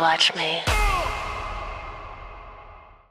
watch me.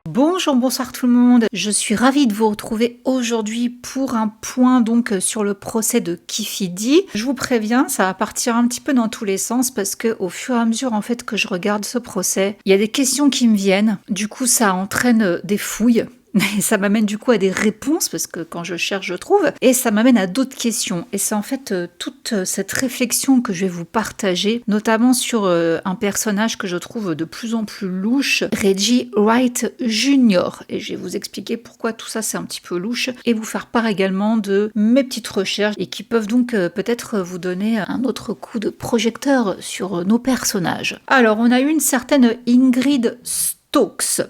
Bonjour, bonsoir tout le monde. Je suis ravie de vous retrouver aujourd'hui pour un point donc sur le procès de Keffe D. Je vous préviens, ça va partir un petit peu dans tous les sens parce que au fur et à mesure en fait que je regarde ce procès, il y a des questions qui me viennent. Du coup, ça entraîne des fouilles. Mais ça m'amène du coup à des réponses, parce que quand je cherche, je trouve, et ça m'amène à d'autres questions. Et c'est en fait toute cette réflexion que je vais vous partager, notamment sur un personnage que je trouve de plus en plus louche, Reggie Wright Jr. Et je vais vous expliquer pourquoi tout ça c'est un petit peu louche, et vous faire part également de mes petites recherches, et qui peuvent donc peut-être vous donner un autre coup de projecteur sur nos personnages. Alors, on a eu une certaine Ingrid Stokes.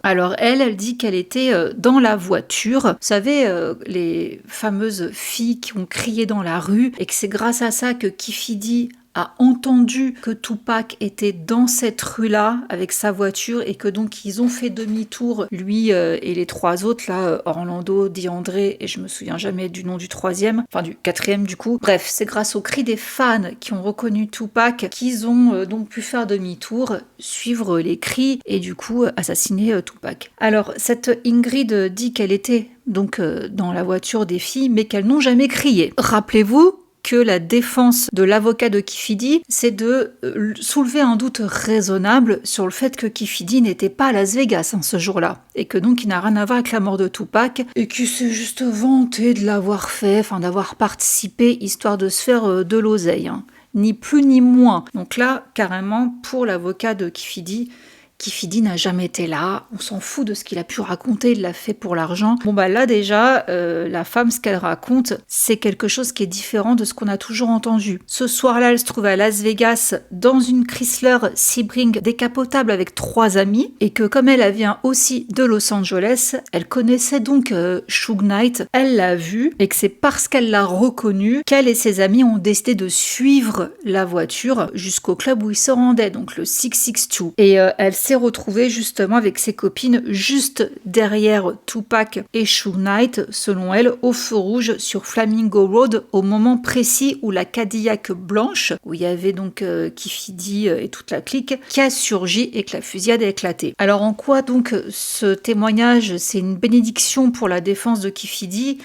Alors elle dit qu'elle était dans la voiture. Vous savez, les fameuses filles qui ont crié dans la rue et que c'est grâce à ça que Keffe D a entendu que Tupac était dans cette rue-là avec sa voiture et que donc ils ont fait demi-tour, lui et les trois autres, là, Orlando, DeAndre et je me souviens jamais du nom du troisième, enfin du quatrième du coup. Bref, c'est grâce aux cris des fans qui ont reconnu Tupac qu'ils ont donc pu faire demi-tour, suivre les cris et du coup assassiner Tupac. Alors, cette Ingrid dit qu'elle était donc dans la voiture des filles, mais qu'elles n'ont jamais crié. Rappelez-vous que la défense de l'avocat de Keffe D, c'est de soulever un doute raisonnable sur le fait que Keffe D n'était pas à Las Vegas ce jour-là, et que donc il n'a rien à voir avec la mort de Tupac, et qu'il s'est juste vanté de l'avoir fait, enfin d'avoir participé, histoire de se faire de l'oseille, hein. Ni plus ni moins. Donc là, carrément, pour l'avocat de Keffe D n'a jamais été là, on s'en fout de ce qu'il a pu raconter, il l'a fait pour l'argent. Bon bah là déjà, la femme, ce qu'elle raconte, c'est quelque chose qui est différent de ce qu'on a toujours entendu. Ce soir-là, elle se trouve à Las Vegas dans une Chrysler Sebring décapotable avec 3 amis, et que comme elle vient aussi de Los Angeles, elle connaissait donc Suge Knight, elle l'a vu, et que c'est parce qu'elle l'a reconnu qu'elle et ses amis ont décidé de suivre la voiture jusqu'au club où ils se rendaient, donc le 662. Et elle s'est retrouvée justement avec ses copines juste derrière Tupac et Suge Knight, selon elle, au feu rouge sur Flamingo Road au moment précis où la Cadillac blanche, où il y avait donc Keffe D et toute la clique, qui a surgi et que la fusillade a éclaté. Alors en quoi donc ce témoignage, c'est une bénédiction pour la défense de Keffe D ?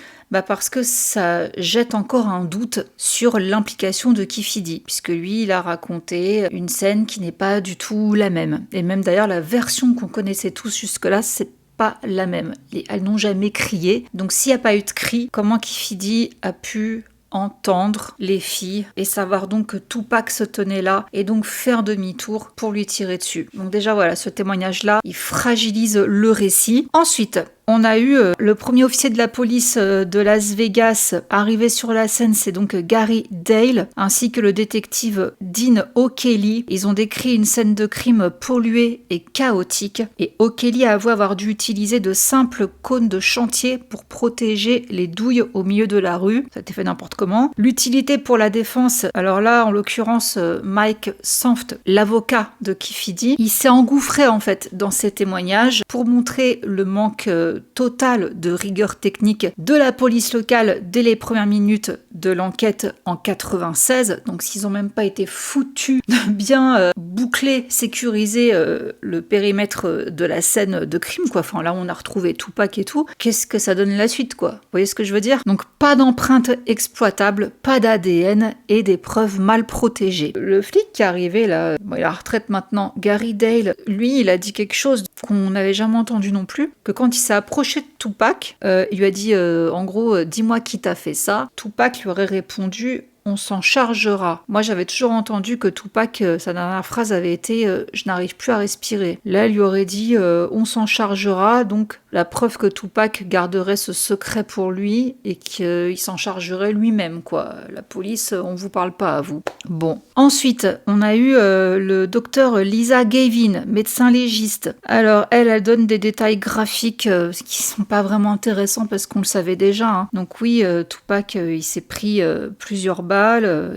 Parce que ça jette encore un doute sur l'implication de Keffe D, puisque lui, il a raconté une scène qui n'est pas du tout la même. Et même d'ailleurs, la version qu'on connaissait tous jusque-là, c'est pas la même. Elles n'ont jamais crié. Donc s'il n'y a pas eu de cri, comment Keffe D a pu entendre les filles et savoir donc que Tupac se tenait là et donc faire demi-tour pour lui tirer dessus. Donc déjà voilà, ce témoignage-là, il fragilise le récit. Ensuite, on a eu le premier officier de la police de Las Vegas arrivé sur la scène, c'est donc Gary Dale, ainsi que le détective Dean O'Kelly. Ils ont décrit une scène de crime polluée et chaotique, et O'Kelly avoue avoir dû utiliser de simples cônes de chantier pour protéger les douilles au milieu de la rue. Ça a été fait n'importe comment. L'utilité pour la défense, alors là, en l'occurrence, Mike Sanft, l'avocat de Keffe D, il s'est engouffré en fait dans ces témoignages pour montrer le manque total de rigueur technique de la police locale dès les premières minutes de l'enquête en 96. Donc s'ils n'ont même pas été foutus de bien boucler, sécuriser le périmètre de la scène de crime, quoi. Enfin là on a retrouvé Tupac et tout. Qu'est-ce que ça donne la suite, quoi? Vous voyez ce que je veux dire? Donc pas d'empreinte exploitable, pas d'ADN et des preuves mal protégées. Le flic qui est arrivé là, il est à la retraite maintenant, Gary Dale, lui il a dit quelque chose qu'on n'avait jamais entendu non plus, que quand il s'est approché de Tupac, il lui a dit en gros dis-moi qui t'a fait ça. Tupac lui aurait répondu on s'en chargera. Moi, j'avais toujours entendu que Tupac, sa dernière phrase avait été je n'arrive plus à respirer. Là, elle lui aurait dit on s'en chargera, donc la preuve que Tupac garderait ce secret pour lui et qu'il s'en chargerait lui-même, quoi. La police, on vous parle pas à vous. Bon. Ensuite, on a eu le docteur Lisa Gavin, médecin légiste. Alors, elle donne des détails graphiques qui sont pas vraiment intéressants parce qu'on le savait déjà, hein. Donc oui, Tupac, il s'est pris plusieurs balles,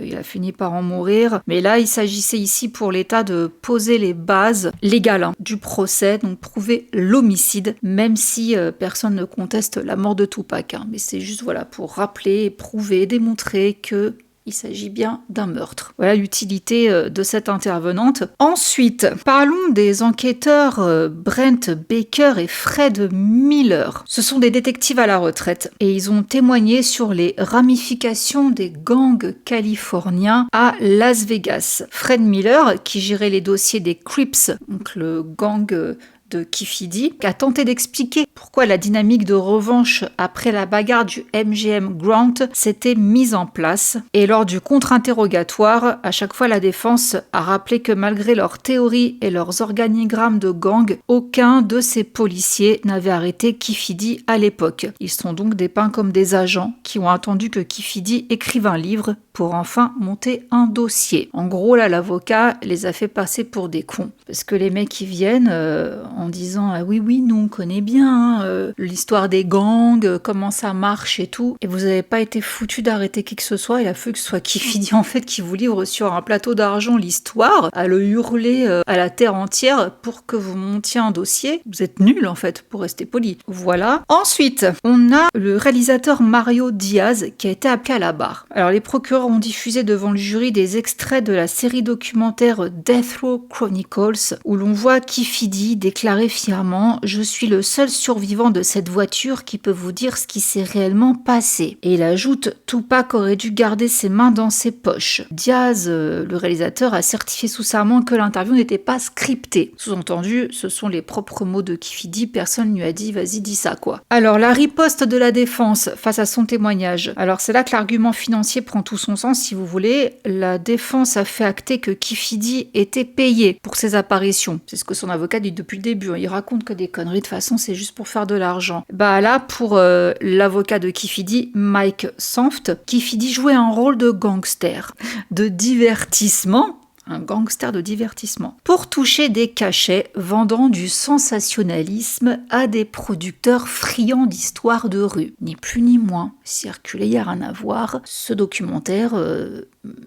il a fini par en mourir. Mais là, il s'agissait ici pour l'État de poser les bases légales du procès, donc prouver l'homicide, même si personne ne conteste la mort de Tupac. Mais c'est juste voilà, pour rappeler, prouver, démontrer que il s'agit bien d'un meurtre. Voilà l'utilité de cette intervenante. Ensuite, parlons des enquêteurs Brent Baker et Fred Miller. Ce sont des détectives à la retraite et ils ont témoigné sur les ramifications des gangs californiens à Las Vegas. Fred Miller, qui gérait les dossiers des Crips, donc le gang de Kifidi, qui a tenté d'expliquer pourquoi la dynamique de revanche après la bagarre du MGM Grant s'était mise en place. Et lors du contre-interrogatoire, à chaque fois la défense a rappelé que malgré leurs théories et leurs organigrammes de gang, aucun de ces policiers n'avait arrêté Kifidi à l'époque. Ils sont donc dépeints comme des agents qui ont attendu que Kifidi écrive un livre pour enfin monter un dossier. En gros, là, l'avocat les a fait passer pour des cons. Parce que les mecs qui viennent en disant « Ah oui, nous on connaît bien l'histoire des gangs, comment ça marche et tout. » Et vous n'avez pas été foutu d'arrêter qui que ce soit. Il a fallu que ce soit Kifidi en fait qui vous livre sur un plateau d'argent l'histoire, à le hurler à la terre entière pour que vous montiez un dossier. Vous êtes nuls en fait, pour rester poli. Voilà. Ensuite, on a le réalisateur Mario Diaz qui a été appelé à la barre. Alors les procureurs ont diffusé devant le jury des extraits de la série documentaire Death Row Chronicles où l'on voit Kifidi déclarer fièrement « Je suis le seul survivant de cette voiture qui peut vous dire ce qui s'est réellement passé ». Et il ajoute « Tupac aurait dû garder ses mains dans ses poches ». Diaz, le réalisateur, a certifié sous serment que l'interview n'était pas scriptée. Sous-entendu, ce sont les propres mots de Kifidi, personne ne lui a dit « Vas-y, dis ça quoi ». Alors la riposte de la défense face à son témoignage. Alors c'est là que l'argument financier prend tout son sens si vous voulez. La défense a fait acter que Kifidi était payé pour ses apparitions. C'est ce que son avocat dit depuis le début. Il raconte que des conneries, de toute façon c'est juste pour faire de l'argent. Bah là, pour l'avocat de Kifidi, Mike Sanft, Kifidi jouait un rôle de gangster, de divertissement, un gangster de divertissement, pour toucher des cachets vendant du sensationnalisme à des producteurs friands d'histoires de rue. Ni plus ni moins, circulé, il n'y a rien à voir. Ce documentaire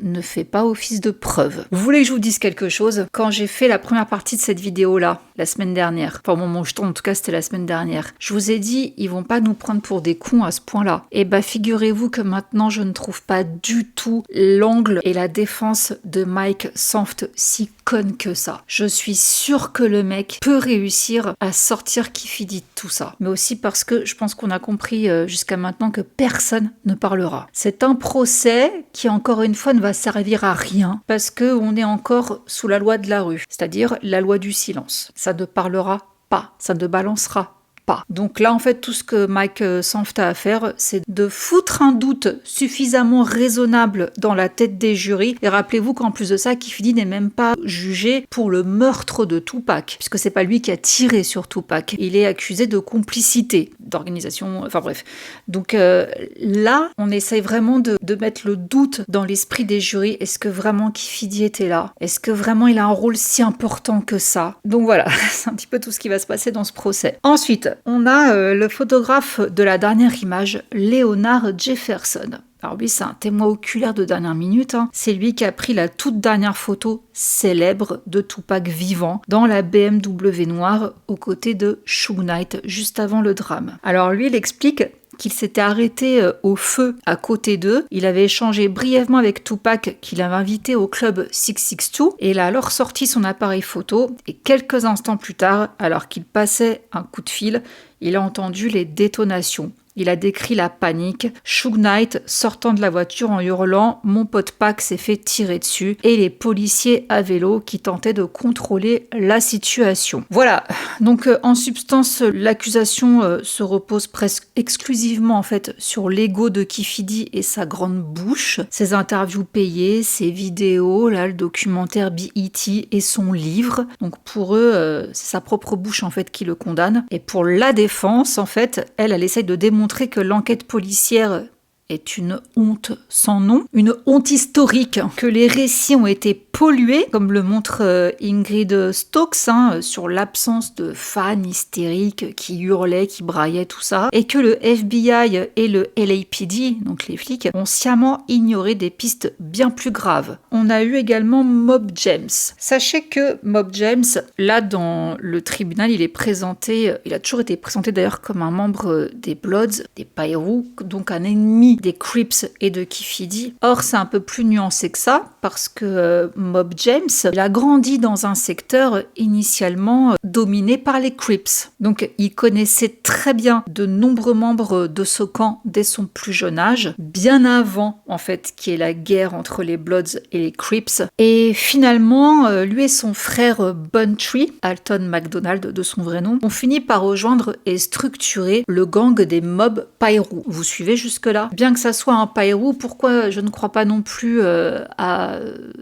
ne fait pas office de preuve. Vous voulez que je vous dise quelque chose ? Quand j'ai fait la première partie de cette vidéo-là, la semaine dernière, enfin au moment où je tourne, en tout cas c'était la semaine dernière, je vous ai dit, ils vont pas nous prendre pour des cons à ce point-là. Et bah figurez-vous que maintenant je ne trouve pas du tout l'angle et la défense de Mike Sanft si conne que ça. Je suis sûre que le mec peut réussir à sortir Kifidi de tout ça. Mais aussi parce que je pense qu'on a compris jusqu'à maintenant que personne ne parlera. C'est un procès qui, encore une fois, ne va servir à rien parce qu'on est encore sous la loi de la rue, c'est-à-dire la loi du silence. Ça ne parlera pas, ça ne balancera pas. Donc là, en fait, tout ce que Mike Sanft a à faire, c'est de foutre un doute suffisamment raisonnable dans la tête des jurys. Et rappelez-vous qu'en plus de ça, Kifidi n'est même pas jugé pour le meurtre de Tupac, puisque c'est pas lui qui a tiré sur Tupac. Il est accusé de complicité, d'organisation, enfin bref. Donc là, on essaye vraiment de mettre le doute dans l'esprit des jurys. Est-ce que vraiment Kifidi était là ? Est-ce que vraiment il a un rôle si important que ça ? Donc voilà, c'est un petit peu tout ce qui va se passer dans ce procès. Ensuite, on a le photographe de la dernière image, Leonard Jefferson. Alors lui, c'est un témoin oculaire de dernière minute. C'est lui qui a pris la toute dernière photo célèbre de Tupac vivant dans la BMW noire aux côtés de Suge Knight, juste avant le drame. Alors lui, il explique qu'il s'était arrêté au feu à côté d'eux. Il avait échangé brièvement avec Tupac qu'il avait invité au club 662 et il a alors sorti son appareil photo et quelques instants plus tard, alors qu'il passait un coup de fil, il a entendu les détonations. Il a décrit la panique, Suge Knight sortant de la voiture en hurlant « Mon pote Pac s'est fait tirer dessus » et les policiers à vélo qui tentaient de contrôler la situation. Voilà, donc en substance, l'accusation se repose presque exclusivement en fait sur l'ego de Kifidi et sa grande bouche, ses interviews payées, ses vidéos, là le documentaire BET et son livre. Donc pour eux, c'est sa propre bouche en fait qui le condamne. Et pour la défense, en fait, elle essaye de démontrer que l'enquête policière est une honte sans nom, une honte historique, que les récits ont été pollués, comme le montre Ingrid Stokes, sur l'absence de fans hystériques qui hurlaient, qui braillaient, tout ça, et que le FBI et le LAPD, donc les flics, ont sciemment ignoré des pistes bien plus graves. On a eu également Mob James. Sachez que Mob James, là dans le tribunal, il a toujours été présenté d'ailleurs comme un membre des Bloods, des Payrou, donc un ennemi des Crips et de Keffe D. Or, c'est un peu plus nuancé que ça, parce que Mob James, il a grandi dans un secteur initialement dominé par les Crips. Donc, il connaissait très bien de nombreux membres de ce camp dès son plus jeune âge, bien avant, en fait, qu'il y ait la guerre entre les Bloods et les Crips. Et finalement, lui et son frère Buntry, Alton MacDonald de son vrai nom, ont fini par rejoindre et structurer le gang des Mob Piru. Vous suivez jusque-là? Bien que ça soit un Piru, pourquoi je ne crois pas non plus à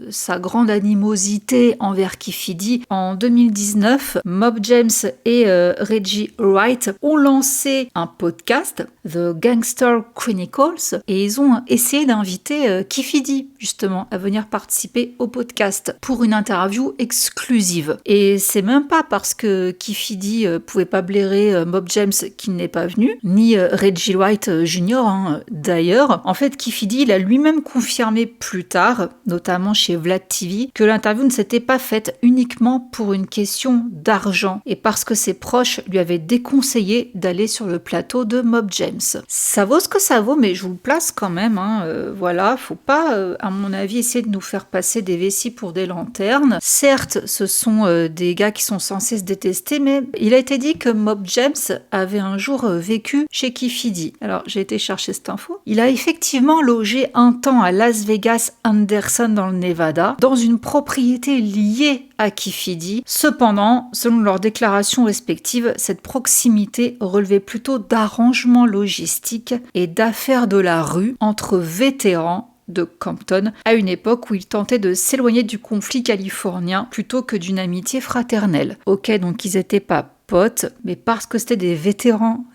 sa grande animosité envers Keffe D? En 2019, Mob James et Reggie Wright ont lancé un podcast, The Gangster Chronicles, et ils ont essayé d'inviter Keffe D, justement, à venir participer au podcast pour une interview exclusive. Et c'est même pas parce que Keffe D pouvait pas blairer Mob James qu'il n'est pas venu, ni Reggie Wright Jr. D'ailleurs, en fait, Keffe D il a lui-même confirmé plus tard, notamment chez Vlad TV, que l'interview ne s'était pas faite uniquement pour une question d'argent et parce que ses proches lui avaient déconseillé d'aller sur le plateau de Mob James. Ça vaut ce que ça vaut, mais je vous le place quand même. Voilà, faut pas, à mon avis, essayer de nous faire passer des vessies pour des lanternes. Certes, ce sont des gars qui sont censés se détester, mais il a été dit que Mob James avait un jour vécu chez Keffe D. Alors, j'ai été chercher cette info. Il a effectivement logé un temps à Las Vegas Anderson dans le Nevada, dans une propriété liée à Keffe D. Cependant, selon leurs déclarations respectives, cette proximité relevait plutôt d'arrangements logistiques et d'affaires de la rue entre vétérans de Compton, à une époque où il tentait de s'éloigner du conflit californien plutôt que d'une amitié fraternelle. Ok, donc ils étaient pas potes, mais parce que c'était des vétérans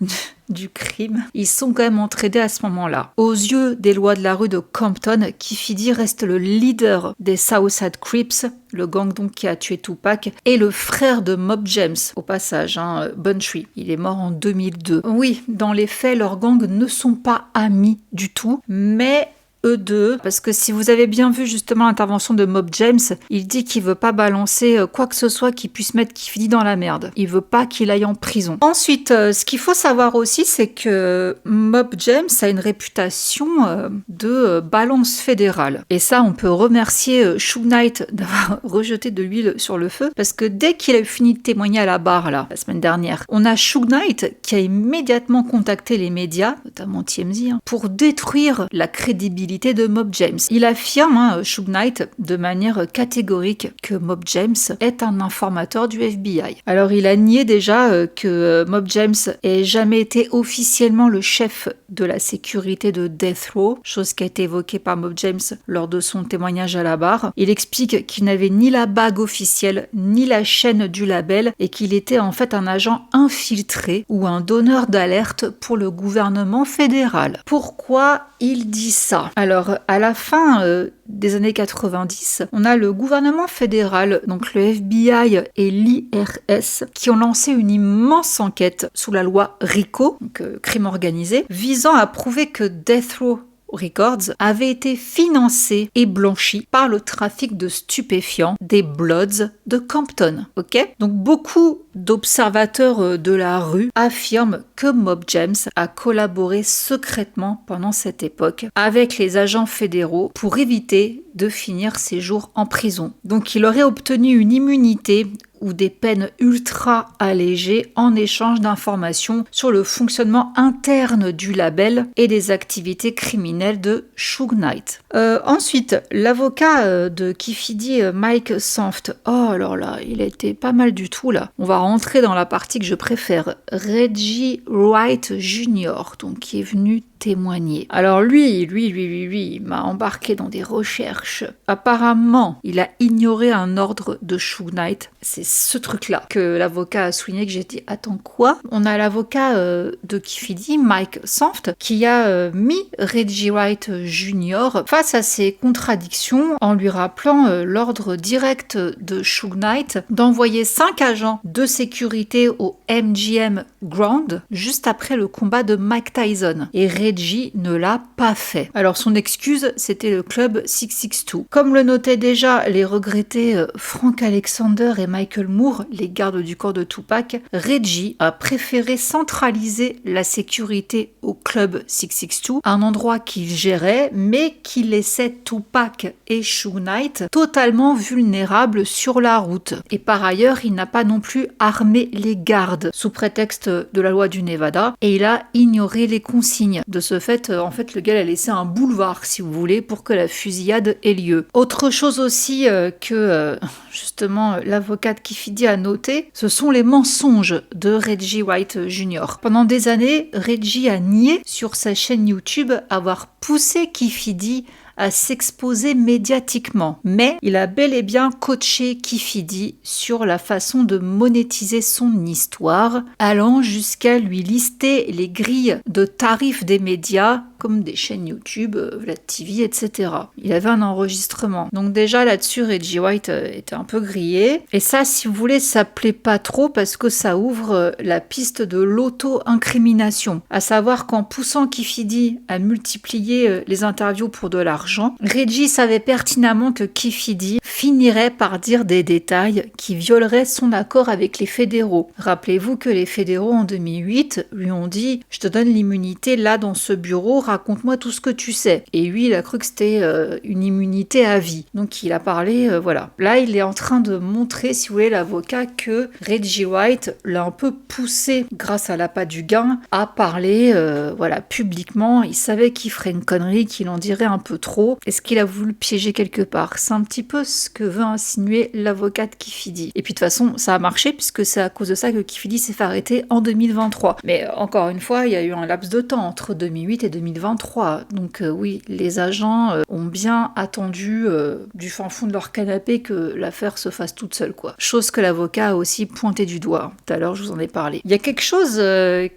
du crime, ils sont quand même entraînés à ce moment-là. Aux yeux des lois de la rue de Compton, Keffe D reste le leader des Southside Crips, le gang donc qui a tué Tupac, et le frère de Mob James, au passage, Buntry. Il est mort en 2002. Oui, dans les faits, leurs gangs ne sont pas amis du tout, mais eux deux, parce que si vous avez bien vu justement l'intervention de Mob James, il dit qu'il veut pas balancer quoi que ce soit qui puisse mettre Keffe D dans la merde. Il veut pas qu'il aille en prison. Ensuite, ce qu'il faut savoir aussi, c'est que Mob James a une réputation de balance fédérale. Et ça, on peut remercier Suge Knight d'avoir rejeté de l'huile sur le feu, parce que dès qu'il a eu fini de témoigner à la barre, là, la semaine dernière, on a Suge Knight qui a immédiatement contacté les médias, notamment TMZ, pour détruire la crédibilité de Mob James. Il affirme, Suge Knight, de manière catégorique que Mob James est un informateur du FBI. Alors il a nié déjà que Mob James ait jamais été officiellement le chef de la sécurité de Death Row, chose qui a été évoquée par Mob James lors de son témoignage à la barre. Il explique qu'il n'avait ni la bague officielle, ni la chaîne du label, et qu'il était en fait un agent infiltré ou un donneur d'alerte pour le gouvernement fédéral. Pourquoi il dit ça? Alors, à la fin des années 90, on a le gouvernement fédéral, donc le FBI et l'IRS, qui ont lancé une immense enquête sous la loi RICO, donc crime organisé, visant à prouver que Death Row Records avait été financé et blanchi par le trafic de stupéfiants des Bloods de Compton. Ok? Donc beaucoup d'observateurs de la rue affirment que Mob James a collaboré secrètement pendant cette époque avec les agents fédéraux pour éviter de finir ses jours en prison. Donc il aurait obtenu une immunité ou des peines ultra allégées en échange d'informations sur le fonctionnement interne du label et des activités criminelles de Suge Knight. Ensuite, l'avocat de Keffe D, Mike Sanft, oh alors là, il a été pas mal du tout là. On va rentrer dans la partie que je préfère, Reggie Wright Jr., donc qui est venu témoigner. Alors lui, il m'a embarqué dans des recherches. Apparemment, il a ignoré un ordre de Suge Knight. C'est ce truc-là que l'avocat a souligné, que j'ai dit, attends quoi? On a l'avocat de Keffe D, Mike Sanft, qui a mis Reggie Wright Jr. face à ses contradictions en lui rappelant l'ordre direct de Suge Knight d'envoyer 5 agents de sécurité au MGM Grand juste après le combat de Mike Tyson. Et Reggie ne l'a pas fait. Alors son excuse, c'était le club 662. Comme le notaient déjà les regrettés Frank Alexander et Mike Michael Moore, les gardes du corps de Tupac, Reggie a préféré centraliser la sécurité au club 662, un endroit qu'il gérait, mais qui laissait Tupac et Suge Knight totalement vulnérables sur la route. Et par ailleurs, il n'a pas non plus armé les gardes sous prétexte de la loi du Nevada, et il a ignoré les consignes. De ce fait, en fait, le gars a laissé un boulevard, si vous voulez, pour que la fusillade ait lieu. Autre chose aussi que justement l'avocat de Keffe D a noté, ce sont les mensonges de Reggie White Jr. Pendant des années, Reggie a nié sur sa chaîne YouTube avoir poussé Keffe D à s'exposer médiatiquement. Mais il a bel et bien coaché Keffe D sur la façon de monétiser son histoire, allant jusqu'à lui lister les grilles de tarifs des médias, comme des chaînes YouTube, Vlad TV, etc. Il avait un enregistrement. Donc déjà là-dessus, Reggie White était un peu grillé. Et ça, si vous voulez, ça plaît pas trop parce que ça ouvre la piste de l'auto-incrimination. À savoir qu'en poussant Keffe D à multiplier les interviews pour de l'argent, Reggie savait pertinemment que Keffe D finirait par dire des détails qui violeraient son accord avec les fédéraux. Rappelez-vous que les fédéraux en 2008 lui ont dit « Je te donne l'immunité là dans ce bureau, raconte-moi tout ce que tu sais ». Et lui, il a cru que c'était une immunité à vie. Donc il a parlé, voilà. Là, il est en train de montrer, si vous voulez, l'avocat, que Reggie White l'a un peu poussé, grâce à l'appât du gain, à parler, voilà, publiquement. Il savait qu'il ferait une connerie, qu'il en dirait un peu trop. Est-ce qu'il a voulu le piéger quelque part? C'est un petit peu ce que veut insinuer l'avocat de Keffe D. Et puis de toute façon, ça a marché, puisque c'est à cause de ça que Keffe D s'est fait arrêter en 2023. Mais encore une fois, il y a eu un laps de temps entre 2008 et 2023. Donc oui, les agents ont bien attendu du fin fond de leur canapé que l'affaire se fasse toute seule, quoi. Chose que l'avocat a aussi pointé du doigt. Tout à l'heure, je vous en ai parlé. Il y a quelque chose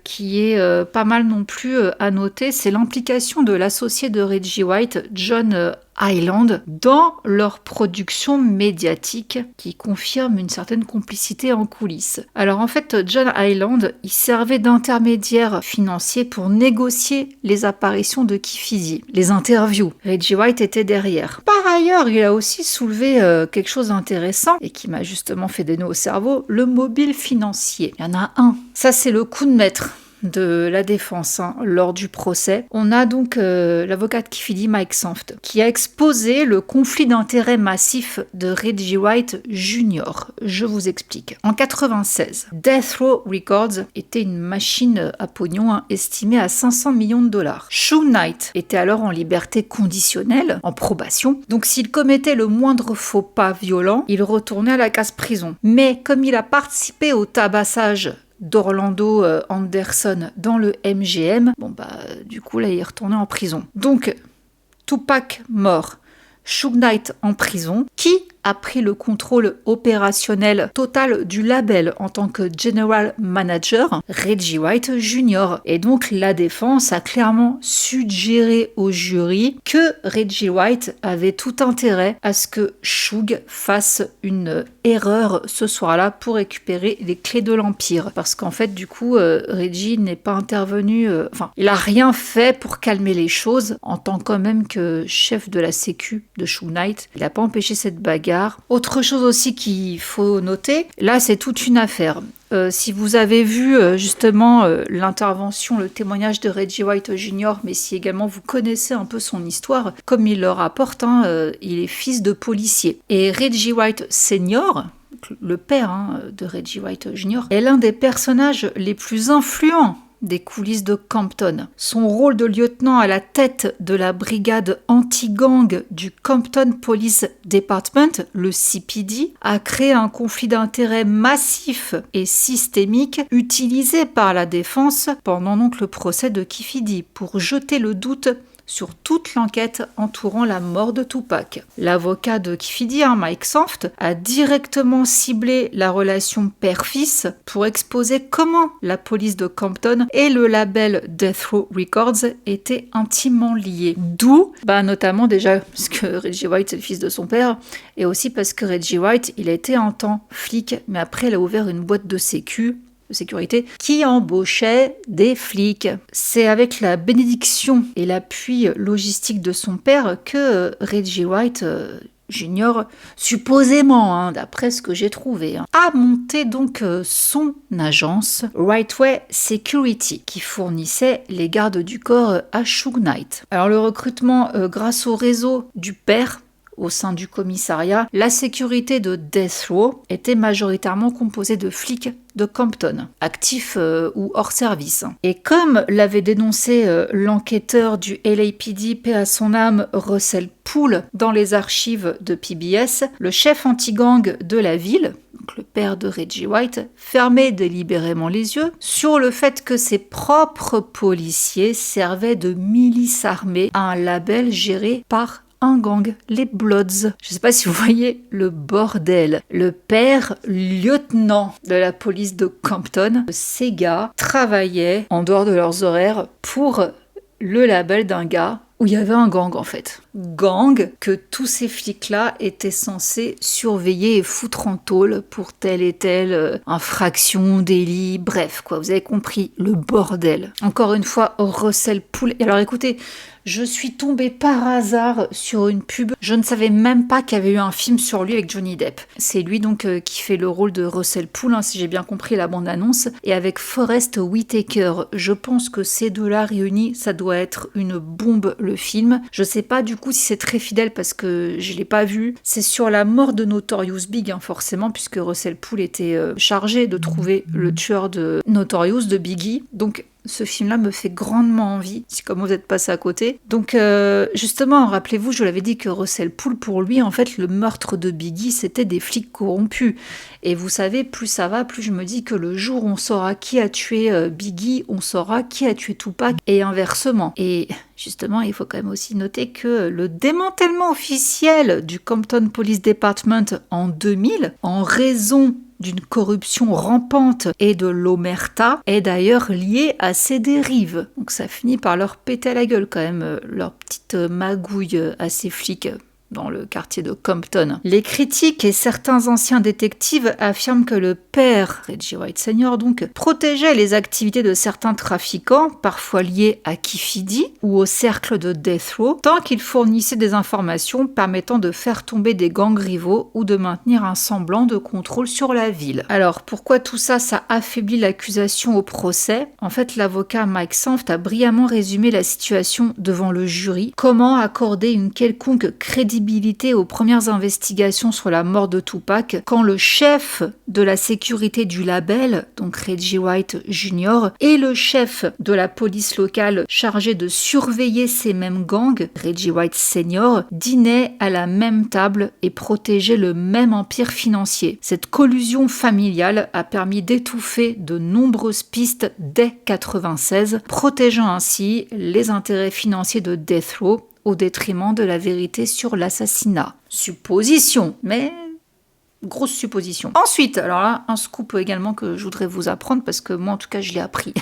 qui est pas mal non plus à noter, c'est l'implication de l'associé de Reggie White, John Hyland, dans leur production médiatique qui confirme une certaine complicité en coulisses. Alors en fait, John Hyland, il servait d'intermédiaire financier pour négocier les apparitions de Keffe D, les interviews. Reggie White était derrière. Par ailleurs, il a aussi soulevé quelque chose d'intéressant et qui m'a justement fait des nœuds au cerveau, le mobile financier. Il y en a un. Ça, c'est le coup de maître de la défense lors du procès. On a donc l'avocat de Keffe D, Mike Sanft, qui a exposé le conflit d'intérêts massif de Reggie White Jr. Je vous explique. En 96, Death Row Records était une machine à pognon estimée à 500 millions de dollars. Suge Knight était alors en liberté conditionnelle, en probation, donc s'il commettait le moindre faux pas violent, il retournait à la case prison. Mais comme il a participé au tabassage d'Orlando Anderson dans le MGM, du coup là il est retourné en prison. Donc Tupac mort, Suge Knight en prison, qui a pris le contrôle opérationnel total du label en tant que general manager, Reggie White Jr. Et donc la défense a clairement suggéré au jury que Reggie White avait tout intérêt à ce que Suge fasse une erreur ce soir-là pour récupérer les clés de l'Empire. Parce qu'en fait, du coup, Reggie n'est pas intervenu... il a rien fait pour calmer les choses en tant quand même que chef de la sécu de Suge Knight. Il n'a pas empêché cette bagarre. Autre chose aussi qu'il faut noter, là c'est toute une affaire. Si vous avez vu justement l'intervention, le témoignage de Reggie White Jr., mais si également vous connaissez un peu son histoire, comme il le rapporte, il est fils de policier. Et Reggie White Senior, le père de Reggie White Jr., est l'un des personnages les plus influents des coulisses de Compton. Son rôle de lieutenant à la tête de la brigade anti-gang du Compton Police Department, le CPD, a créé un conflit d'intérêts massif et systémique utilisé par la défense pendant donc le procès de Keffe D pour jeter le doute sur toute l'enquête entourant la mort de Tupac. L'avocat de Keffe D, Mike Sanft, a directement ciblé la relation père-fils pour exposer comment la police de Compton et le label Death Row Records étaient intimement liés. D'où, notamment déjà parce que Reggie White c'est le fils de son père, et aussi parce que Reggie White, il a été un temps flic, mais après il a ouvert une boîte de sécurité qui embauchait des flics. C'est avec la bénédiction et l'appui logistique de son père que Reggie White Junior, supposément, d'après ce que j'ai trouvé, a monté donc son agence Rightway Security, qui fournissait les gardes du corps à Suge Knight. Alors le recrutement grâce au réseau du père au sein du commissariat, la sécurité de Death Row était majoritairement composée de flics de Compton, actifs ou hors service. Et comme l'avait dénoncé l'enquêteur du LAPD, paix à son âme, Russell Poole, dans les archives de PBS, le chef anti-gang de la ville, donc le père de Reggie White, fermait délibérément les yeux sur le fait que ses propres policiers servaient de milice armée à un label géré par un gang, les Bloods. Je sais pas si vous voyez le bordel. Le père lieutenant de la police de Compton, ces gars travaillaient en dehors de leurs horaires pour le label d'un gars où il y avait un gang en fait. Gang que tous ces flics-là étaient censés surveiller et foutre en tôle pour telle et telle infraction, délit, bref quoi, vous avez compris, le bordel. Encore une fois, Russell Poole. Et alors écoutez, je suis tombée par hasard sur une pub. Je ne savais même pas qu'il y avait eu un film sur lui avec Johnny Depp. C'est lui donc qui fait le rôle de Russell Poole, si j'ai bien compris la bande-annonce, et avec Forest Whitaker. Je pense que ces deux-là réunis, ça doit être une bombe le film. Je sais pas du coup si c'est très fidèle parce que je l'ai pas vu. C'est sur la mort de Notorious Big, forcément, puisque Russell Poole était chargé de trouver le tueur de Notorious, de Biggie. Donc ce film-là me fait grandement envie, si comme vous êtes passé à côté. Donc justement, rappelez-vous, je l'avais dit que Russell Poole, pour lui, en fait, le meurtre de Biggie, c'était des flics corrompus. Et vous savez, plus ça va, plus je me dis que le jour où on saura qui a tué Biggie, on saura qui a tué Tupac, et inversement. Et justement, il faut quand même aussi noter que le démantèlement officiel du Compton Police Department en 2000, en raison d'une corruption rampante et de l'omerta, est d'ailleurs lié à ces dérives. Donc ça finit par leur péter à la gueule quand même, leur petite magouille à ces flics dans le quartier de Compton. Les critiques et certains anciens détectives affirment que le père, Reggie White Sr., donc, protégeait les activités de certains trafiquants, parfois liés à Kifidi ou au cercle de Death Row, tant qu'il fournissait des informations permettant de faire tomber des gangs rivaux ou de maintenir un semblant de contrôle sur la ville. Alors, pourquoi tout ça, ça affaiblit l'accusation au procès? En fait, l'avocat Mike Sanft a brillamment résumé la situation devant le jury. Comment accorder une quelconque crédibilité aux premières investigations sur la mort de Tupac quand le chef de la sécurité du label, donc Reggie White Jr., et le chef de la police locale chargé de surveiller ces mêmes gangs, Reggie White Sr., dînaient à la même table et protégeaient le même empire financier. Cette collusion familiale a permis d'étouffer de nombreuses pistes dès 1996, protégeant ainsi les intérêts financiers de Death Row au détriment de la vérité sur l'assassinat. Supposition, mais grosse supposition. Ensuite, alors là, un scoop également que je voudrais vous apprendre parce que moi en tout cas je l'ai appris,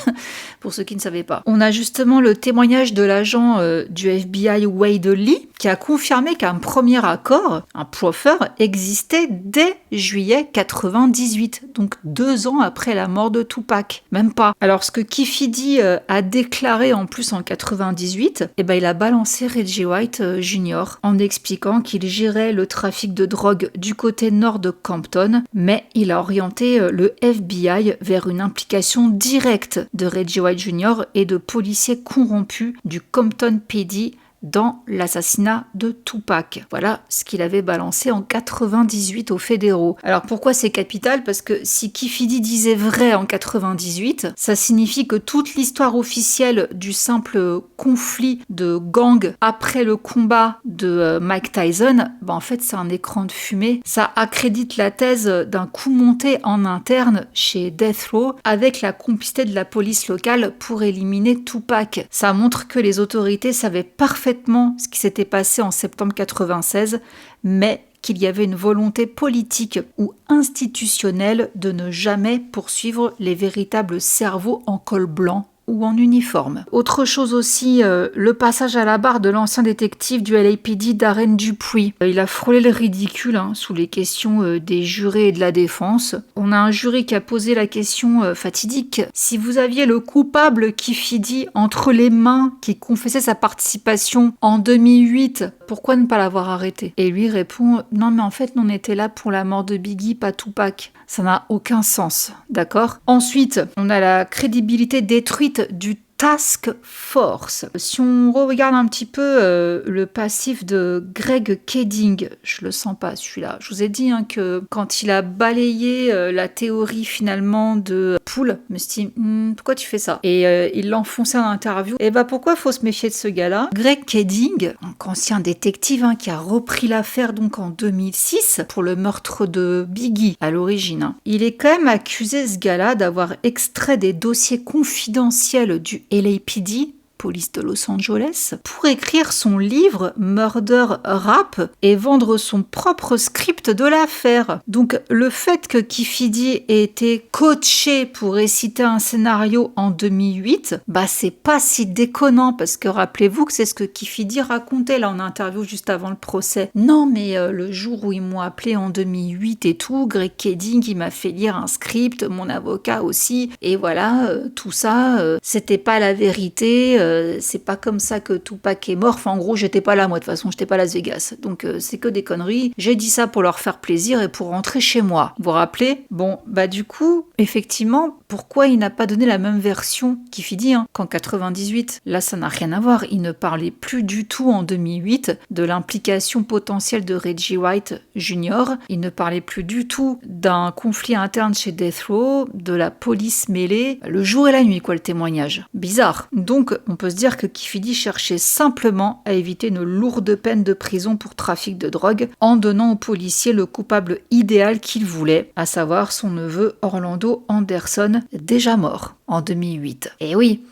pour ceux qui ne savaient pas. On a justement le témoignage de l'agent du FBI Wade Lee qui a confirmé qu'un premier accord, un proffer, existait dès juillet 98, donc 2 ans après la mort de Tupac. Même pas. Alors ce que Kifidi a déclaré en plus en 98, il a balancé Reggie White Jr. en expliquant qu'il gérait le trafic de drogue du côté nord de Compton, mais il a orienté le FBI vers une implication directe de Reggie White Jr. et de policiers corrompus du Compton PD dans l'assassinat de Tupac. Voilà ce qu'il avait balancé en 98 aux fédéraux. Alors pourquoi c'est capital? Parce que si Kifidi disait vrai en 98, ça signifie que toute l'histoire officielle du simple conflit de gang après le combat de Mike Tyson, en fait c'est un écran de fumée. Ça accrédite la thèse d'un coup monté en interne chez Death Row avec la complicité de la police locale pour éliminer Tupac. Ça montre que les autorités savaient parfaitement ce qui s'était passé en septembre 96, mais qu'il y avait une volonté politique ou institutionnelle de ne jamais poursuivre les véritables cerveaux en col blanc ou en uniforme. Autre chose aussi, le passage à la barre de l'ancien détective du LAPD Darren Dupuis. Il a frôlé le ridicule sous les questions des jurés et de la défense. On a un jury qui a posé la question fatidique. Si vous aviez le coupable Kifidi entre les mains qui confessait sa participation en 2008 pourquoi ne pas l'avoir arrêté? Et lui répond, non mais en fait, on était là pour la mort de Biggie, pas Tupac. Ça n'a aucun sens, d'accord? Ensuite, on a la crédibilité détruite du Task Force. Si on regarde un petit peu le passif de Greg Keding, je le sens pas celui-là. Je vous ai dit que quand il a balayé la théorie finalement de Poole, je me suis dit pourquoi tu fais ça? Et il l'a enfoncé en interview. Et pourquoi faut se méfier de ce gars-là? Greg Keding, ancien détective qui a repris l'affaire donc en 2006 pour le meurtre de Biggie à l'origine. Il est quand même accusé, ce gars-là, d'avoir extrait des dossiers confidentiels du LAPD, police de Los Angeles, pour écrire son livre Murder Rap et vendre son propre script de l'affaire. Donc le fait que Keffe D ait été coaché pour réciter un scénario en 2008, c'est pas si déconnant parce que rappelez-vous que c'est ce que Keffe D racontait là en interview juste avant le procès. Non mais le jour où ils m'ont appelé en 2008 et tout, Greg Keding il m'a fait lire un script, mon avocat aussi, et voilà, tout ça, c'était pas la vérité, c'est pas comme ça que Tupac est mort. Enfin, en gros, j'étais pas là, moi, de toute façon, j'étais pas à Las Vegas. Donc, c'est que des conneries. J'ai dit ça pour leur faire plaisir et pour rentrer chez moi. Vous vous rappelez? Bon, du coup, effectivement, pourquoi il n'a pas donné la même version Keffe D qu'en 98? Là, ça n'a rien à voir. Il ne parlait plus du tout en 2008 de l'implication potentielle de Reggie White Jr. Il ne parlait plus du tout d'un conflit interne chez Death Row, de la police mêlée. Le jour et la nuit, le témoignage. Bizarre. Donc, on peut se dire que Keffe D cherchait simplement à éviter une lourde peine de prison pour trafic de drogue en donnant au policier le coupable idéal qu'il voulait, à savoir son neveu Orlando Anderson, déjà mort en 2008. Et oui,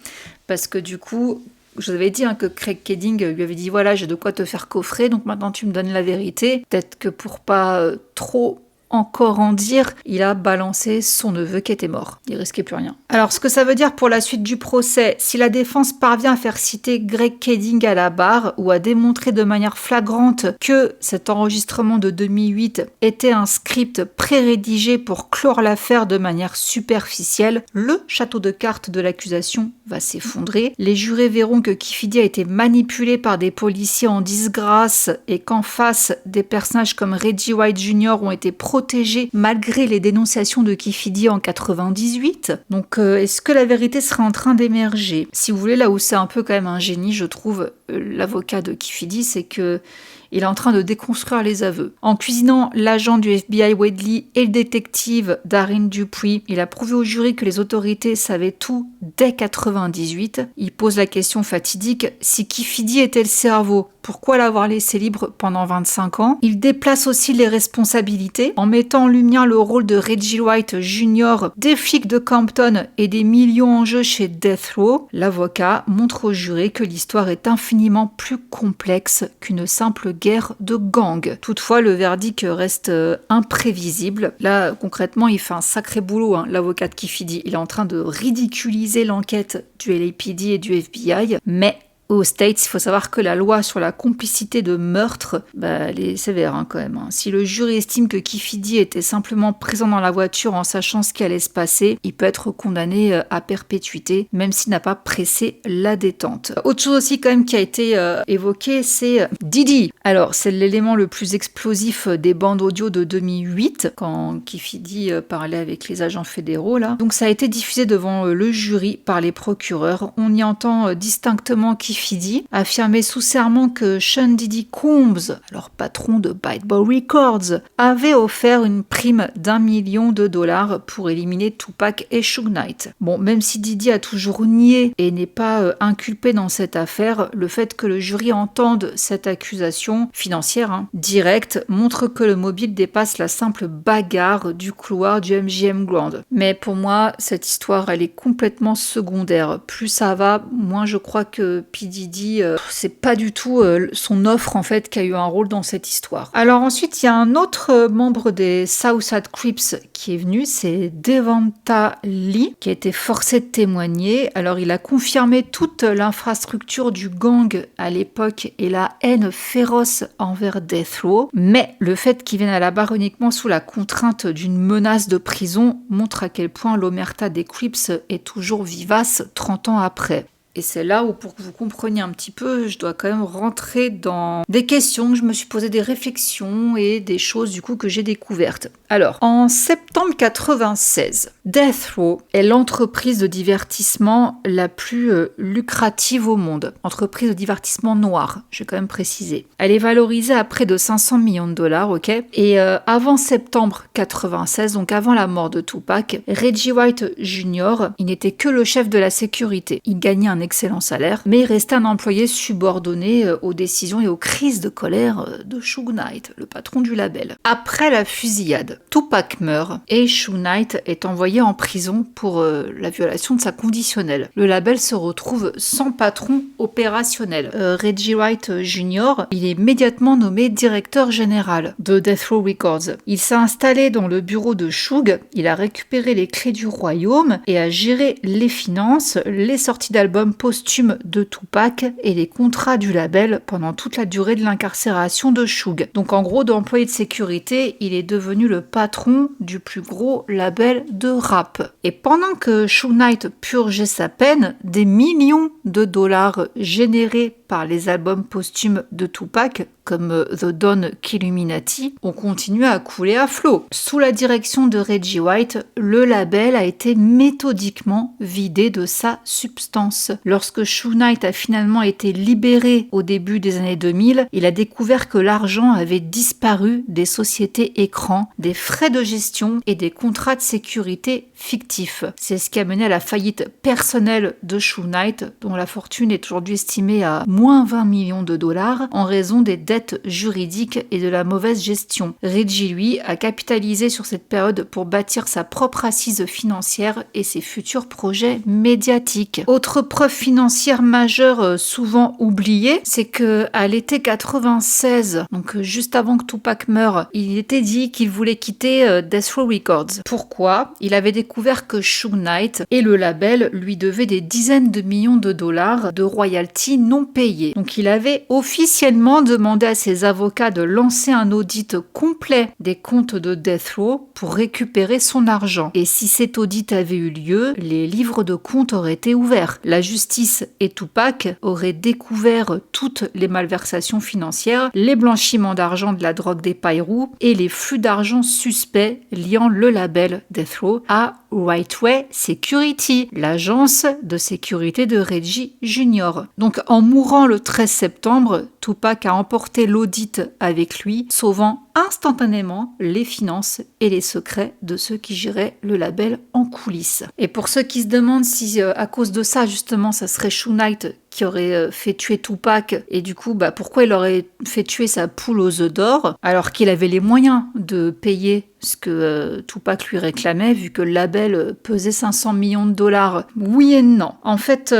parce que du coup, je vous avais dit que Greg Keding lui avait dit voilà, j'ai de quoi te faire coffrer, donc maintenant tu me donnes la vérité. Peut-être que pour pas trop encore en dire, il a balancé son neveu qui était mort. Il risquait plus rien. Alors, ce que ça veut dire pour la suite du procès, si la défense parvient à faire citer Greg Keding à la barre ou à démontrer de manière flagrante que cet enregistrement de 2008 était un script pré-rédigé pour clore l'affaire de manière superficielle, le château de cartes de l'accusation va s'effondrer. Les jurés verront que Keffe D a été manipulé par des policiers en disgrâce et qu'en face, des personnages comme Reggie White Jr. ont été protégés malgré les dénonciations de Keffe D en 98. Donc est-ce que la vérité sera en train d'émerger? Si vous voulez, là où c'est un peu quand même un génie, je trouve, l'avocat de Keffe D, c'est que il est en train de déconstruire les aveux. En cuisinant l'agent du FBI Wadley et le détective Darren Dupuis, il a prouvé au jury que les autorités savaient tout dès 98. Il pose la question fatidique, si Keffe D était le cerveau, pourquoi l'avoir laissé libre pendant 25 ans? Il déplace aussi les responsabilités en mettant en lumière le rôle de Reggie White Jr., des flics de Compton et des millions en jeu chez Death Row. L'avocat montre au jury que l'histoire est infiniment plus complexe qu'une simple guerre de gang. Toutefois, le verdict reste imprévisible. Là, concrètement, il fait un sacré boulot, l'avocat de Keffe D. Il est en train de ridiculiser l'enquête du LAPD et du FBI, mais aux States, il faut savoir que la loi sur la complicité de meurtre, elle est sévère quand même. Si le jury estime que Keffe D était simplement présent dans la voiture en sachant ce qui allait se passer, il peut être condamné à perpétuité, même s'il n'a pas pressé la détente. Autre chose aussi quand même qui a été évoquée, c'est Diddy. Alors, c'est l'élément le plus explosif des bandes audio de 2008, quand Keffe D parlait avec les agents fédéraux, là. Donc ça a été diffusé devant le jury par les procureurs. On y entend distinctement Keffe D affirmait sous serment que Sean Diddy Combs, alors patron de Bad Boy Records, avait offert une prime d'1 million de dollars pour éliminer Tupac et Suge Knight. Bon, même si Diddy a toujours nié et n'est pas inculpé dans cette affaire, le fait que le jury entende cette accusation financière directe montre que le mobile dépasse la simple bagarre du couloir du MGM Grand. Mais pour moi, cette histoire, elle est complètement secondaire. Plus ça va, moins je crois que P. Diddy, c'est pas du tout son offre en fait qui a eu un rôle dans cette histoire. Alors ensuite, il y a un autre membre des Southside Crips qui est venu, c'est Devonta Lee, qui a été forcé de témoigner. Alors il a confirmé toute l'infrastructure du gang à l'époque et la haine féroce envers Death Row, mais le fait qu'il vienne à la barre uniquement sous la contrainte d'une menace de prison montre à quel point l'omerta des Crips est toujours vivace 30 ans après. Et c'est là où, pour que vous compreniez un petit peu, je dois quand même rentrer dans des questions que je me suis posées, des réflexions et des choses du coup que j'ai découvertes. Alors, en septembre 96, Death Row est l'entreprise de divertissement la plus lucrative au monde. Entreprise de divertissement noire, je vais quand même préciser. Elle est valorisée à près de 500 millions de dollars, ok. Et avant septembre 96, donc avant la mort de Tupac, Reggie White Jr., il n'était que le chef de la sécurité. Il gagnait un excellent salaire, mais il restait un employé subordonné aux décisions et aux crises de colère de Suge Knight, le patron du label. Après la fusillade, Tupac meurt et Suge Knight est envoyé en prison pour la violation de sa conditionnelle. Le label se retrouve sans patron opérationnel. Reggie White Jr., il est immédiatement nommé directeur général de Death Row Records. Il s'est installé dans le bureau de Suge, il a récupéré les clés du royaume et a géré les finances, les sorties d'albums posthumes de Tupac et les contrats du label pendant toute la durée de l'incarcération de Suge. Donc en gros, d'employé de sécurité, il est devenu le patron du plus gros label de rap. Et pendant que Suge Knight purgeait sa peine, des millions de dollars générés par les albums posthumes de Tupac, comme The Don Killuminati, ont continué à couler à flot. Sous la direction de Reggie White, le label a été méthodiquement vidé de sa substance. Lorsque Suge Knight a finalement été libéré au début des années 2000, il a découvert que l'argent avait disparu des sociétés écrans, des frais de gestion et des contrats de sécurité fictifs. C'est ce qui a mené à la faillite personnelle de Suge Knight, dont la fortune est aujourd'hui estimée à moins 20 millions de dollars en raison des dettes juridiques et de la mauvaise gestion. Reggie, lui, a capitalisé sur cette période pour bâtir sa propre assise financière et ses futurs projets médiatiques. Autre preuve financière majeure souvent oubliée, c'est que à l'été 96, donc juste avant que Tupac meure, il était dit qu'il voulait quitter Death Row Records. Pourquoi ? Il avait découvert que Suge Knight et le label lui devaient des dizaines de millions de dollars de royalties non payées. Donc il avait officiellement demandé à ses avocats de lancer un audit complet des comptes de Death Row pour récupérer son argent. Et si cet audit avait eu lieu, les livres de comptes auraient été ouverts. La justice et Tupac auraient découvert toutes les malversations financières, les blanchiments d'argent de la drogue des Payrou et les flux d'argent suspects liant le label Death Row à Rightway Security, l'agence de sécurité de Reggie Jr. Donc en mourant le 13 septembre, Tupac a emporté l'audit avec lui, sauvant instantanément les finances et les secrets de ceux qui géraient le label en coulisses. Et pour ceux qui se demandent si à cause de ça justement ça serait Suge Knight qui aurait fait tuer Tupac et du coup pourquoi il aurait fait tuer sa poule aux œufs d'or alors qu'il avait les moyens de payer ce que Tupac lui réclamait vu que le label pesait 500 millions de dollars. Oui et non. En fait,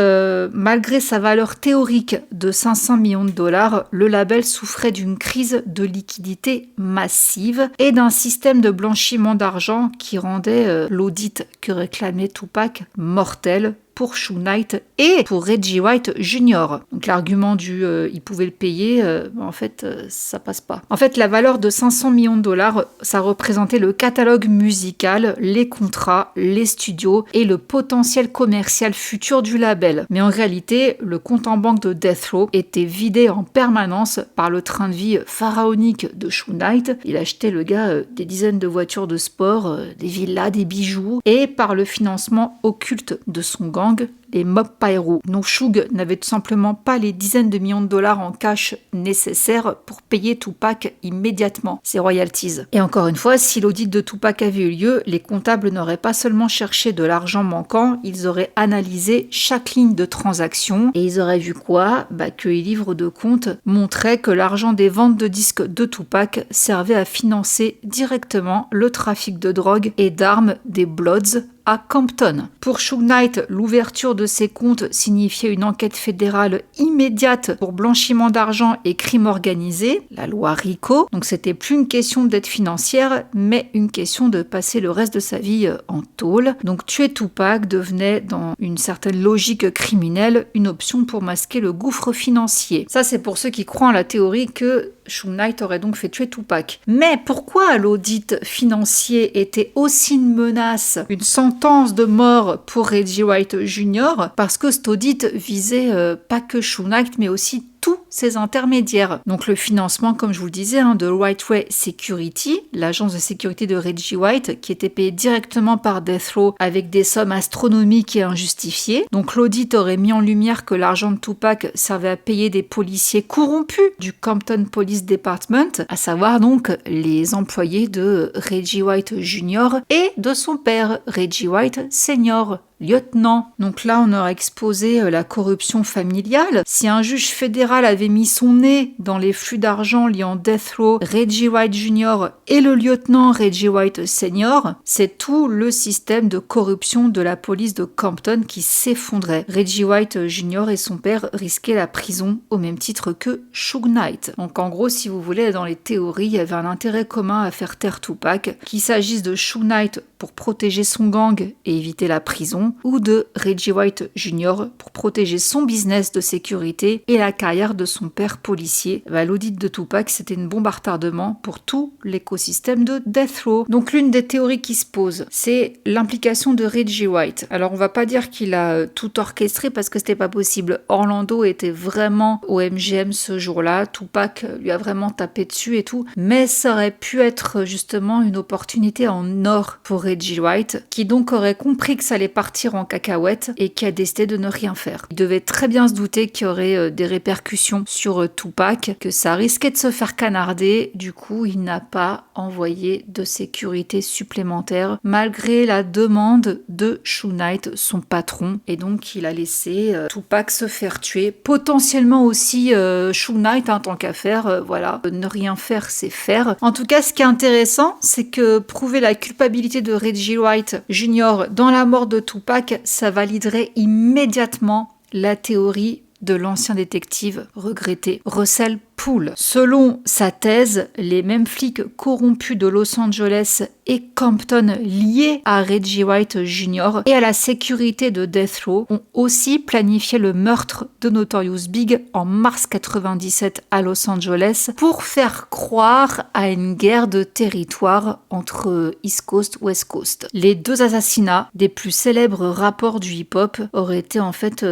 malgré sa valeur théorique de 500 millions de dollars, le label souffrait d'une crise de liquidité massive et d'un système de blanchiment d'argent qui rendait l'audit que réclamait Tupac mortel pour Suge Knight et pour Reggie White Jr. Donc l'argument du il pouvait le payer, en fait ça passe pas. En fait la valeur de 500 millions de dollars, ça représentait le catalogue musical, les contrats, les studios et le potentiel commercial futur du label. Mais en réalité, le compte en banque de Death Row était vidé en permanence par le train de vie pharaonique de Suge Knight. Il achetait le gars des dizaines de voitures de sport, des villas, des bijoux et par le financement occulte de son gang, les Mob Payrou. Donc Suge n'avait tout simplement pas les dizaines de millions de dollars en cash nécessaires pour payer Tupac immédiatement ses royalties. Et encore une fois, si l'audit de Tupac avait eu lieu, les comptables n'auraient pas seulement cherché de l'argent manquant, ils auraient analysé chaque ligne de transaction et ils auraient vu quoi ? Que les livres de compte montraient que l'argent des ventes de disques de Tupac servait à financer directement le trafic de drogue et d'armes des Bloods à Compton. Pour Suge Knight, l'ouverture de ses comptes signifiait une enquête fédérale immédiate pour blanchiment d'argent et crime organisé, la loi RICO. Donc c'était plus une question de dette financière, mais une question de passer le reste de sa vie en tôle. Donc tuer Tupac devenait, dans une certaine logique criminelle, une option pour masquer le gouffre financier. Ça c'est pour ceux qui croient en la théorie que Suge Knight aurait donc fait tuer Tupac. Mais pourquoi l'audit financier était aussi une menace, une sentence de mort pour Reggie White Jr.? Parce que cet audit visait pas que Suge Knight, mais aussi tous ces intermédiaires. Donc le financement, comme je vous le disais, de Rightway Security, l'agence de sécurité de Reggie White, qui était payée directement par Death Row avec des sommes astronomiques et injustifiées. Donc l'audit aurait mis en lumière que l'argent de Tupac servait à payer des policiers corrompus du Compton Police Department, à savoir donc les employés de Reggie White Jr. et de son père, Reggie White Sr., lieutenant. Donc là, on aurait exposé la corruption familiale. Si un juge fédéral avait mis son nez dans les flux d'argent liant Death Row, Reggie White Jr. et le lieutenant Reggie White Sr., c'est tout le système de corruption de la police de Compton qui s'effondrait. Reggie White Jr. et son père risquaient la prison au même titre que Suge Knight. Donc en gros, si vous voulez, dans les théories, il y avait un intérêt commun à faire taire Tupac, qu'il s'agisse de Suge Knight pour protéger son gang et éviter la prison, ou de Reggie White Jr. pour protéger son business de sécurité et la carrière de son père policier. L'audit de Tupac, c'était une bombe à retardement pour tout l'écosystème de Death Row. Donc l'une des théories qui se pose, c'est l'implication de Reggie White. Alors on va pas dire qu'il a tout orchestré parce que c'était pas possible. Orlando était vraiment au MGM ce jour-là, Tupac lui a vraiment tapé dessus et tout, mais ça aurait pu être justement une opportunité en or pour Reggie White, qui donc aurait compris que ça allait partir en cacahuète et qui a décidé de ne rien faire. Il devait très bien se douter qu'il y aurait des répercussions sur Tupac, que ça risquait de se faire canarder. Du coup, il n'a pas envoyé de sécurité supplémentaire malgré la demande de Suge Knight, son patron. Et donc, il a laissé Tupac se faire tuer. Potentiellement aussi Suge Knight, tant qu'à faire. Voilà, ne rien faire, c'est faire. En tout cas, ce qui est intéressant, c'est que prouver la culpabilité de Reggie White Jr. dans la mort de Tupac, ça validerait immédiatement la théorie de l'ancien détective regretté Russell Poole. Selon sa thèse, les mêmes flics corrompus de Los Angeles et Compton liés à Reggie White Jr. et à la sécurité de Death Row ont aussi planifié le meurtre de Notorious Big en mars 97 à Los Angeles pour faire croire à une guerre de territoire entre East Coast et West Coast. Les deux assassinats des plus célèbres rapports du hip-hop auraient été en fait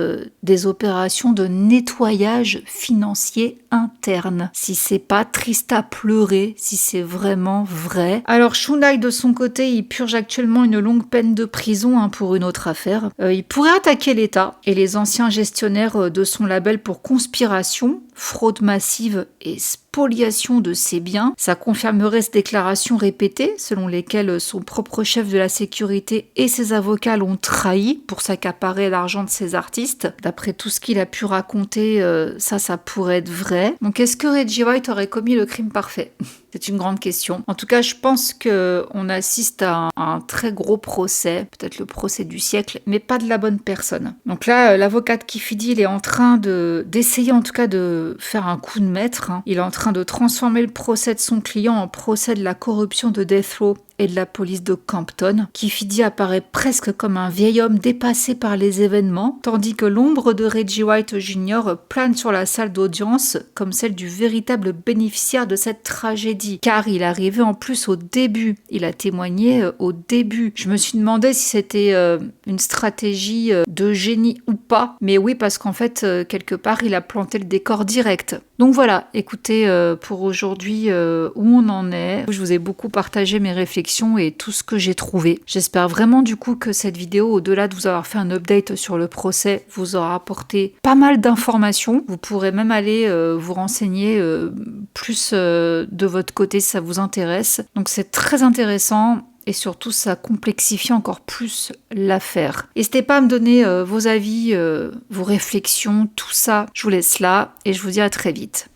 des opérations de nettoyage financier interne. Si c'est pas triste à pleurer, si c'est vraiment vrai. Alors Suge Knight de son côté, il purge actuellement une longue peine de prison pour une autre affaire. Il pourrait attaquer l'État et les anciens gestionnaires de son label pour conspiration, fraude massive et spoliation de ses biens. Ça confirmerait ces déclarations répétées selon lesquelles son propre chef de la sécurité et ses avocats l'ont trahi pour s'accaparer l'argent de ses artistes. D'après tout ce qu'il a pu raconter, ça pourrait être vrai. Donc est-ce que Reggie White aurait commis le crime parfait ? C'est une grande question. En tout cas, je pense qu'on assiste à un très gros procès, peut-être le procès du siècle, mais pas de la bonne personne. Donc là, l'avocat de Keffe D, il est en train d'essayer en tout cas de faire un coup de maître. Il est en train de transformer le procès de son client en procès de la corruption de Death Row et de la police de Compton. Keffe D apparaît presque comme un vieil homme dépassé par les événements, tandis que l'ombre de Reggie White Jr. plane sur la salle d'audience comme celle du véritable bénéficiaire de cette tragédie. Car il arrivait en plus au début, il a témoigné au début. Je me suis demandé si c'était une stratégie de génie ou pas, mais oui, parce qu'en fait, quelque part, il a planté le décor direct. Donc voilà, écoutez, pour aujourd'hui, où on en est. Je vous ai beaucoup partagé mes réflexions et tout ce que j'ai trouvé. J'espère vraiment du coup que cette vidéo, au-delà de vous avoir fait un update sur le procès, vous aura apporté pas mal d'informations. Vous pourrez même aller vous renseigner plus de votre côté si ça vous intéresse. Donc c'est très intéressant. Et surtout, ça complexifie encore plus l'affaire. N'hésitez pas à me donner vos avis, vos réflexions, tout ça. Je vous laisse là et je vous dis à très vite.